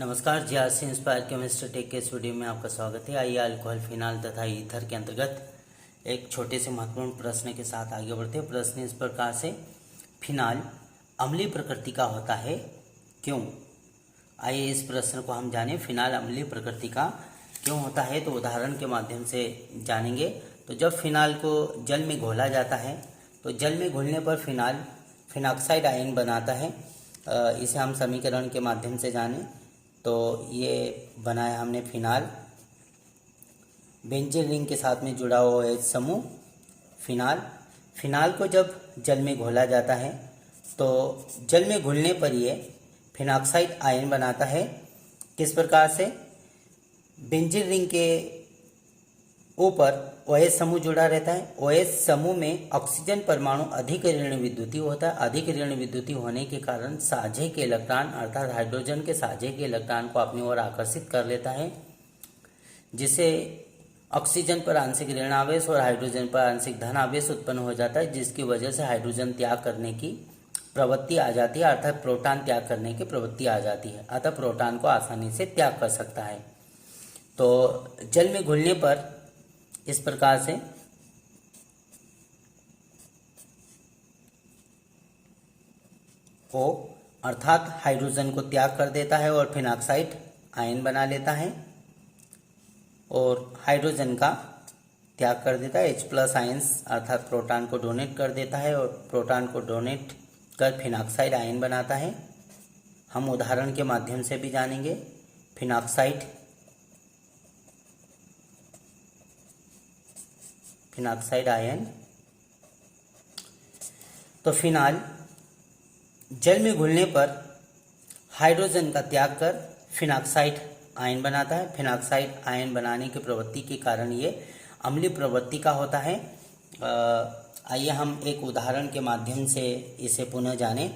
नमस्कार जी, आज से इंस्पायर केमिस्ट्री टेक के इस वीडियो में आपका स्वागत है। आइए अल्कोहल, फिनाल तथा ईथर के अंतर्गत एक छोटे से महत्वपूर्ण प्रश्न के साथ आगे बढ़ते हैं। प्रश्न इस प्रकार से, फिनाल अम्लीय प्रकृति का होता है क्यों? आइए इस प्रश्न को हम जानें। फिनाल अम्लीय प्रकृति का क्यों होता है, तो उदाहरण के माध्यम से जानेंगे। तो जब फिनाल को जल में घोला जाता है तो जल में घुलने पर फिनाल फिनॉक्साइड आयन बनाता है। इसे हम समीकरण के माध्यम से जानें तो ये बनाया हमने फिनाल, बेंजीन रिंग के साथ में जुड़ा हुआ OH समूह फिनाल को जब जल में घोला जाता है तो जल में घुलने पर ये फिनॉक्साइड आयन बनाता है। किस प्रकार से? बेंजीन रिंग के ऊपर OH समूह जुड़ा रहता है। OH समूह में ऑक्सीजन परमाणु अधिक ऋण विद्युती होता है। अधिक ऋण विद्युती होने के कारण साझे के इलेक्ट्रॉन अर्थात हाइड्रोजन के साझे के इलेक्ट्रॉन को अपनी ओर आकर्षित कर लेता है, जिससे ऑक्सीजन पर आंशिक ऋण आवेश और हाइड्रोजन पर आंशिक धन आवेश उत्पन्न हो जाता है, जिसकी वजह से हाइड्रोजन त्याग करने की प्रवृत्ति आ जाती है, अर्थात प्रोटॉन त्याग करने की प्रवृत्ति आ जाती है। अतः प्रोटॉन को आसानी से त्याग कर सकता है। तो जल में घुलने पर इस प्रकार से O अर्थात हाइड्रोजन को त्याग कर देता है और फिनॉक्साइड आयन बना लेता है, और हाइड्रोजन का त्याग कर देता है। H+ आयंस अर्थात प्रोटॉन को डोनेट कर देता है और प्रोटॉन को डोनेट कर फिनॉक्साइड आयन बनाता है। हम उदाहरण के माध्यम से भी जानेंगे। Phenoxide ion. तो फिनाल जल में घुलने पर हाइड्रोजन का त्याग कर फिनॉक्साइड आयन बनाता है। फिनॉक्साइड आयन बनाने की प्रवृत्ति के कारण ये अम्लीय प्रवृत्ति का होता है। आइए हम एक उदाहरण के माध्यम से इसे पुनः जानें।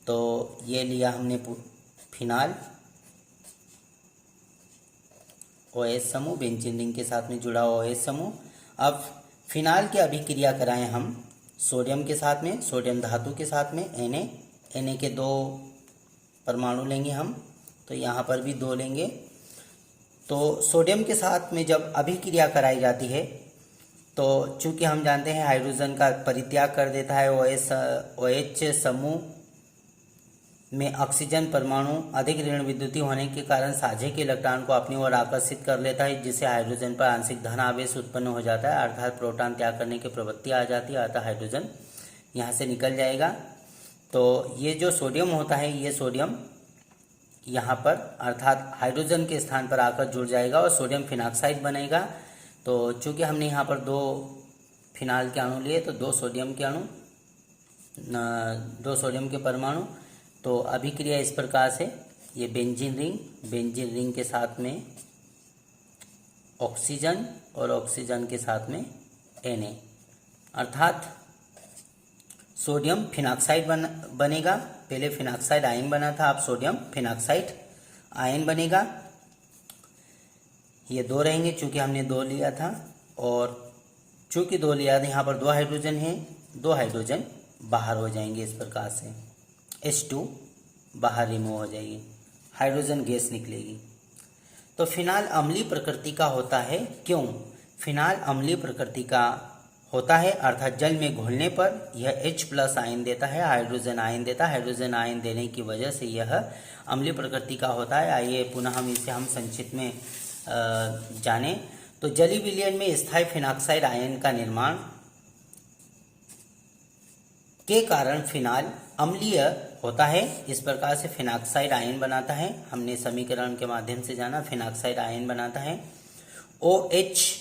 तो ये लिया हमने फिनाल, OH समूह, बेंजीन रिंग के साथ में जुड़ा हुआ OH समूह। अब फिनाल की अभिक्रिया कराएं हम सोडियम के साथ में, सोडियम धातु के साथ में, Na के 2 परमाणु लेंगे हम, तो यहाँ पर भी 2 लेंगे। तो सोडियम के साथ में जब अभिक्रिया कराई जाती है तो चूंकि हम जानते हैं हाइड्रोजन का परित्याग कर देता है OH समूह में ऑक्सीजन परमाणु अधिक ऋण विद्युती होने के कारण साझे के इलेक्ट्रॉन को अपनी ओर आकर्षित कर लेता है, जिससे हाइड्रोजन पर आंशिक धन आवेश उत्पन्न हो जाता है, अर्थात प्रोटॉन त्याग करने की प्रवृत्ति आ जाती है। अतः हाइड्रोजन यहाँ से निकल जाएगा। तो ये जो सोडियम होता है, ये सोडियम यहाँ पर अर्थात हाइड्रोजन के स्थान पर आकर जुड़ जाएगा और सोडियम फिनॉक्साइड बनेगा। तो चूँकि हमने यहाँ पर 2 फिनाल के अणु लिए तो 2 सोडियम के अणु, 2 सोडियम के परमाणु। तो अभिक्रिया इस प्रकार से, ये बेंजीन रिंग के साथ में ऑक्सीजन और ऑक्सीजन के साथ में Na, अर्थात सोडियम फिनॉक्साइड बनेगा। पहले फिनॉक्साइड आयन बना था, अब सोडियम फिनॉक्साइड आयन बनेगा। ये 2 रहेंगे चूँकि हमने 2 लिया था, और चूँकि 2 लिया था, यहाँ पर 2 हाइड्रोजन है, 2 हाइड्रोजन बाहर हो जाएंगे। इस प्रकार से H2 बाहर रिमूव हो जाएगी, हाइड्रोजन गैस निकलेगी। तो फिनाल अम्लीय प्रकृति का होता है क्यों? फिनाल अम्लीय प्रकृति का होता है अर्थात जल में घुलने पर यह H+ आयन देता है, हाइड्रोजन आयन देता है। हाइड्रोजन आयन देने की वजह से यह अम्लीय प्रकृति का होता है। आइए पुनः हम संक्षिप्त में जानें। तो जलीय विलयन में स्थायी फिनॉक्साइड आयन का निर्माण के कारण फिनाल अम्लीय होता है। इस प्रकार से फिनॉक्साइड आयन बनाता है। हमने समीकरण के माध्यम से जाना, फिनॉक्साइड आयन बनाता है। OH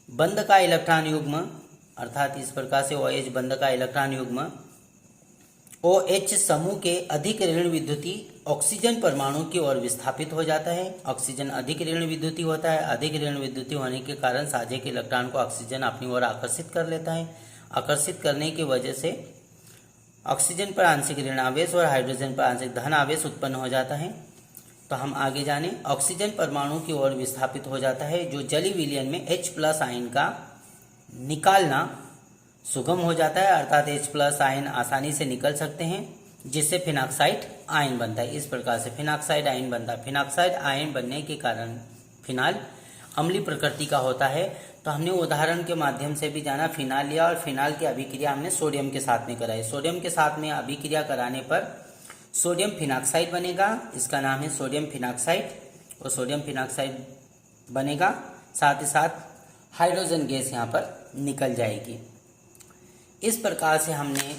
बंध का इलेक्ट्रॉन युग्म, अर्थात इस प्रकार से OH बंध का इलेक्ट्रॉन युग्म OH समूह के अधिक ऋण विद्युती ऑक्सीजन परमाणु की ओर विस्थापित हो जाता है। ऑक्सीजन अधिक ऋण विद्युती होता है। अधिक ऋण विद्युती होने के कारण साझे के इलेक्ट्रॉन को ऑक्सीजन अपनी ओर आकर्षित कर लेता है। आकर्षित करने की वजह से ऑक्सीजन पर आंशिक ऋण आवेश और हाइड्रोजन पर आंशिक धन आवेश उत्पन्न हो जाता है। तो हम आगे जानें। ऑक्सीजन परमाणु की ओर विस्थापित हो जाता है, जो जलीय विलयन में H+ आयन का निकालना सुगम हो जाता है, अर्थात H+ आयन आसानी से निकल सकते हैं। जिससे फिनाक्साइड आयन बनता है। इस प्रकार से फिनाक्साइड आयन बनता है। फिनाक्साइड आयन बनने के कारण फिनाल अम्लीय प्रकृति का होता है। तो हमने उदाहरण के माध्यम से भी जाना, फिनाल लिया और फिनाल की अभिक्रिया हमने सोडियम के साथ में कराई। सोडियम के साथ में अभिक्रिया कराने पर सोडियम फिनाक्साइड बनेगा, इसका नाम है सोडियम फिनाक्साइड, और सोडियम फिनाक्साइड बनेगा, साथ ही साथ हाइड्रोजन गैस यहाँ पर निकल जाएगी। इस प्रकार से हमने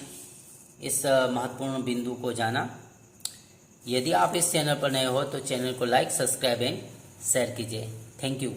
इस महत्वपूर्ण बिंदु को जाना। यदि आप इस चैनल पर नए हो तो चैनल को लाइक, सब्सक्राइब एंड शेयर कीजिए। Thank you.